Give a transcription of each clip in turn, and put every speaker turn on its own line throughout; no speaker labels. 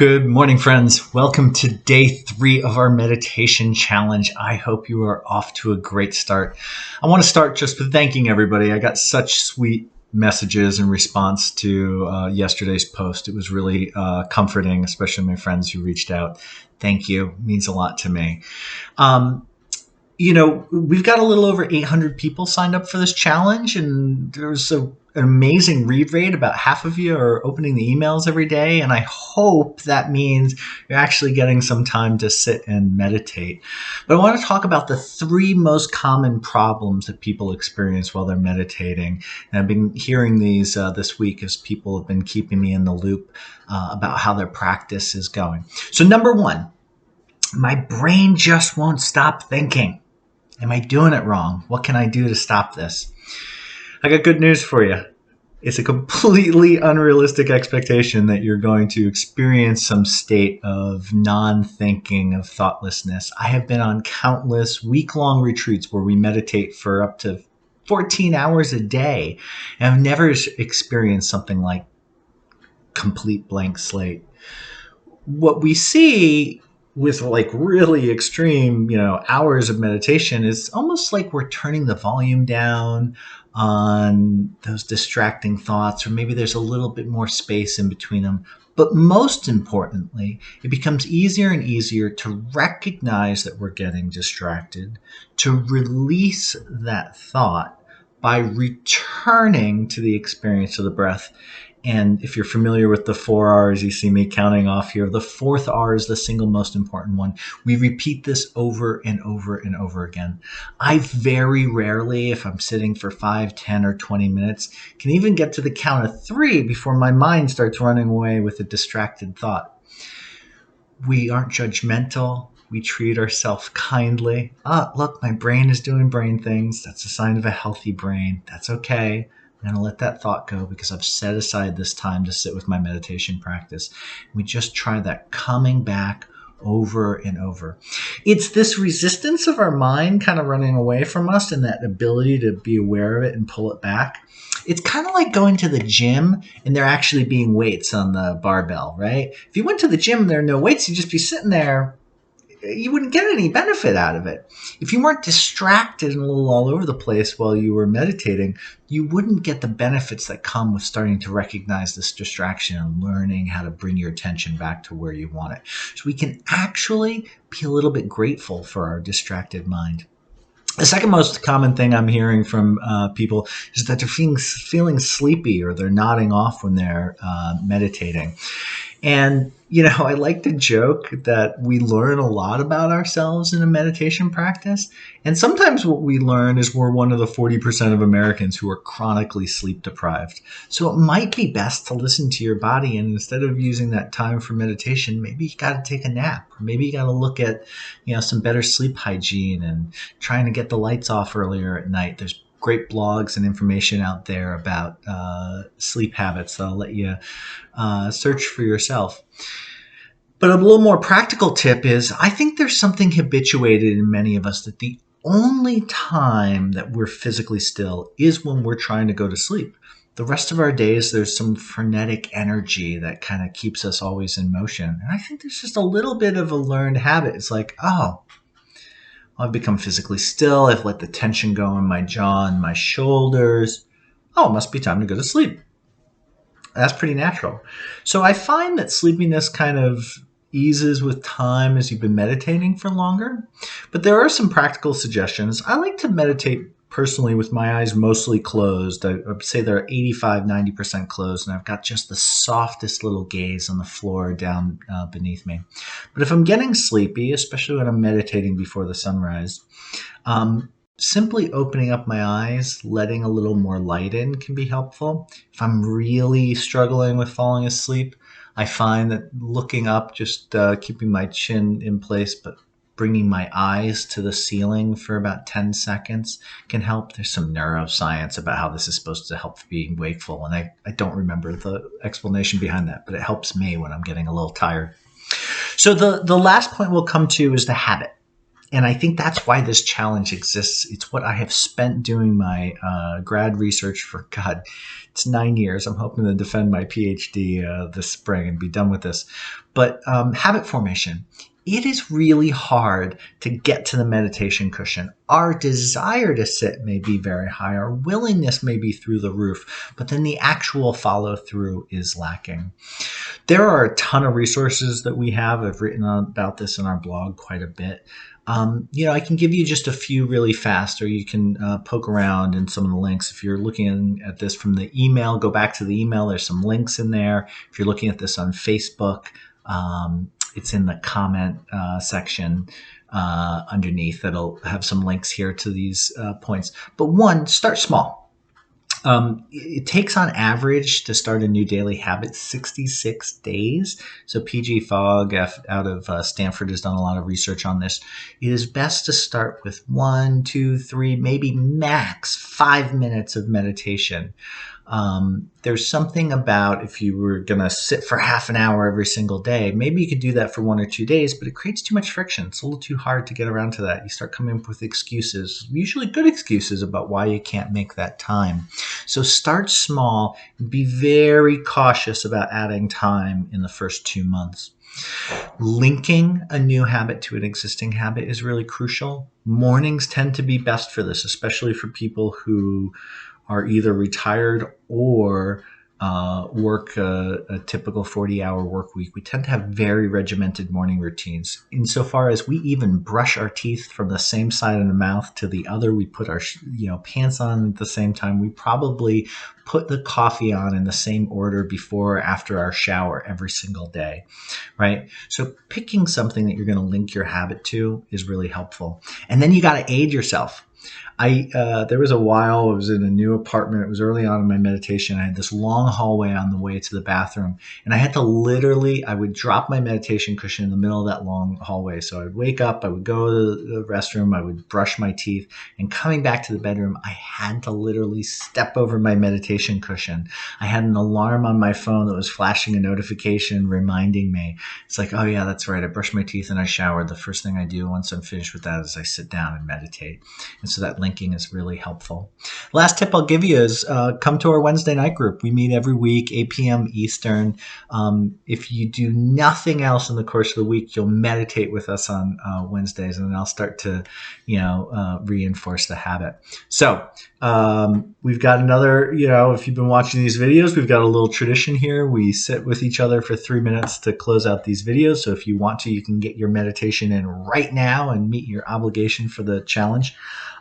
Good morning, friends. Welcome to day 3 of our meditation challenge. I hope you are off to a great start. I want to start just with thanking everybody. I got such sweet messages in response to yesterday's post. It was really comforting, especially my friends who reached out. Thank you. It means a lot to me. We've got a little over 800 people signed up for this challenge, and there's an amazing read rate. About half of you are opening the emails every day, and I hope that means you're actually getting some time to sit and meditate. But I want to talk about the 3 most common problems that people experience while they're meditating. And I've been hearing these this week as people have been keeping me in the loop about how their practice is going. So number 1, my brain just won't stop thinking. Am I doing it wrong? What can I do to stop this? I got good news for you. It's a completely unrealistic expectation that you're going to experience some state of non-thinking, of thoughtlessness. I have been on countless week-long retreats where we meditate for up to 14 hours a day, and I've never experienced something like complete blank slate. What we see with like really extreme, hours of meditation is almost like we're turning the volume down on those distracting thoughts, or maybe there's a little bit more space in between them. But most importantly, it becomes easier and easier to recognize that we're getting distracted, to release that thought by returning to the experience of the breath. And if you're familiar with the 4 R's, you see me counting off here. The 4th R is the single most important one. We repeat this over and over and over again. I very rarely, if I'm sitting for 5, 10, or 20 minutes, can even get to the count of 3 before my mind starts running away with a distracted thought. We aren't judgmental. We treat ourselves kindly. Look, my brain is doing brain things. That's a sign of a healthy brain. That's okay. I'm going to let that thought go because I've set aside this time to sit with my meditation practice. We just try that coming back over and over. It's this resistance of our mind kind of running away from us and that ability to be aware of it and pull it back. It's kind of like going to the gym and there actually being weights on the barbell, right? If you went to the gym and there are no weights, you'd just be sitting there. You wouldn't get any benefit out of it. If you weren't distracted and a little all over the place while you were meditating, you wouldn't get the benefits that come with starting to recognize this distraction and learning how to bring your attention back to where you want it. So we can actually be a little bit grateful for our distracted mind. The second most common thing I'm hearing from people is that they're feeling sleepy or they're nodding off when they're meditating. And, I like to joke that we learn a lot about ourselves in a meditation practice. And sometimes what we learn is we're one of the 40% of Americans who are chronically sleep deprived. So it might be best to listen to your body. And instead of using that time for meditation, maybe you got to take a nap. Or maybe you got to look at, some better sleep hygiene and trying to get the lights off earlier at night. There's great blogs and information out there about sleep habits that'll let you search for yourself. But a little more practical tip is I think there's something habituated in many of us that the only time that we're physically still is when we're trying to go to sleep. The rest of our days, there's some frenetic energy that kind of keeps us always in motion. And I think there's just a little bit of a learned habit. It's like, I've become physically still. I've let the tension go in my jaw and my shoulders. It must be time to go to sleep. That's pretty natural. So I find that sleepiness kind of eases with time as you've been meditating for longer. But there are some practical suggestions. I like to meditate personally with my eyes mostly closed. I would say they're 85, 90% closed, and I've got just the softest little gaze on the floor down beneath me. But if I'm getting sleepy, especially when I'm meditating before the sunrise, simply opening up my eyes, letting a little more light in can be helpful. If I'm really struggling with falling asleep, I find that looking up, just keeping my chin in place, but bringing my eyes to the ceiling for about 10 seconds can help. There's some neuroscience about how this is supposed to help being wakeful, and I don't remember the explanation behind that, but it helps me when I'm getting a little tired. So the last point we'll come to is the habit. And I think that's why this challenge exists. It's what I have spent doing my grad research for, God, it's 9 years. I'm hoping to defend my PhD this spring and be done with this. But habit formation. It is really hard to get to the meditation cushion. Our desire to sit may be very high. Our willingness may be through the roof, but then the actual follow through is lacking. There are a ton of resources that we have. I've written about this in our blog quite a bit. I can give you just a few really fast, or you can poke around in some of the links. If you're looking at this from the email, go back to the email. There's some links in there. If you're looking at this on Facebook, it's in the comment section underneath. That'll have some links here to these points. But one, start small. It takes on average to start a new daily habit 66 days. So PG Fogg out of Stanford has done a lot of research on this. It is best to start with 1, 2, 3, maybe max 5 minutes of meditation. There's something about if you were going to sit for half an hour every single day, maybe you could do that for 1 or 2 days, but it creates too much friction. It's a little too hard to get around to that. You start coming up with excuses, usually good excuses about why you can't make that time. So start small and be very cautious about adding time in the first 2 months. Linking a new habit to an existing habit is really crucial. Mornings tend to be best for this, especially for people who are either retired or work a typical 40-hour work week. We tend to have very regimented morning routines. Insofar as we even brush our teeth from the same side of the mouth to the other, we put our pants on at the same time. We probably put the coffee on in the same order before or after our shower every single day, right? So picking something that you're going to link your habit to is really helpful. And then you got to aid yourself. There was a while I was in a new apartment. It was early on in my meditation. I had this long hallway on the way to the bathroom, and I had to I would drop my meditation cushion in the middle of that long hallway. So I would wake up, I would go to the restroom, I would brush my teeth, and coming back to the bedroom, I had to literally step over my meditation cushion. I had an alarm on my phone that was flashing a notification reminding me. It's like, oh yeah, that's right. I brushed my teeth and I showered. The first thing I do once I'm finished with that is I sit down and meditate. And so that linking is really helpful. Last tip I'll give you is come to our Wednesday night group. We meet every week, 8 p.m. Eastern. If you do nothing else in the course of the week, you'll meditate with us on Wednesdays, and then I'll start to, reinforce the habit. So we've got another, if you've been watching these videos, we've got a little tradition here. We sit with each other for 3 minutes to close out these videos. So if you want to, you can get your meditation in right now and meet your obligation for the challenge.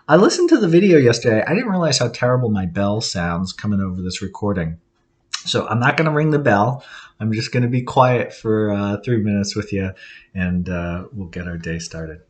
I listened to the video yesterday. I didn't realize how terrible my bell sounds coming over this recording. So I'm not going to ring the bell. I'm just going to be quiet for 3 minutes with you, and we'll get our day started.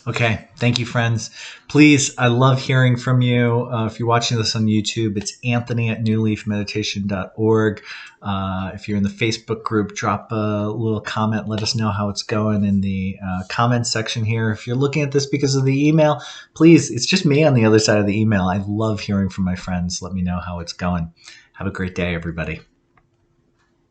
Okay. Thank you, friends. Please, I love hearing from you. If you're watching this on YouTube, it's Anthony at newleafmeditation.org. If you're in the Facebook group, drop a little comment. Let us know how it's going in the comments section here. If you're looking at this because of the email, please, it's just me on the other side of the email. I love hearing from my friends. Let me know how it's going. Have a great day, everybody.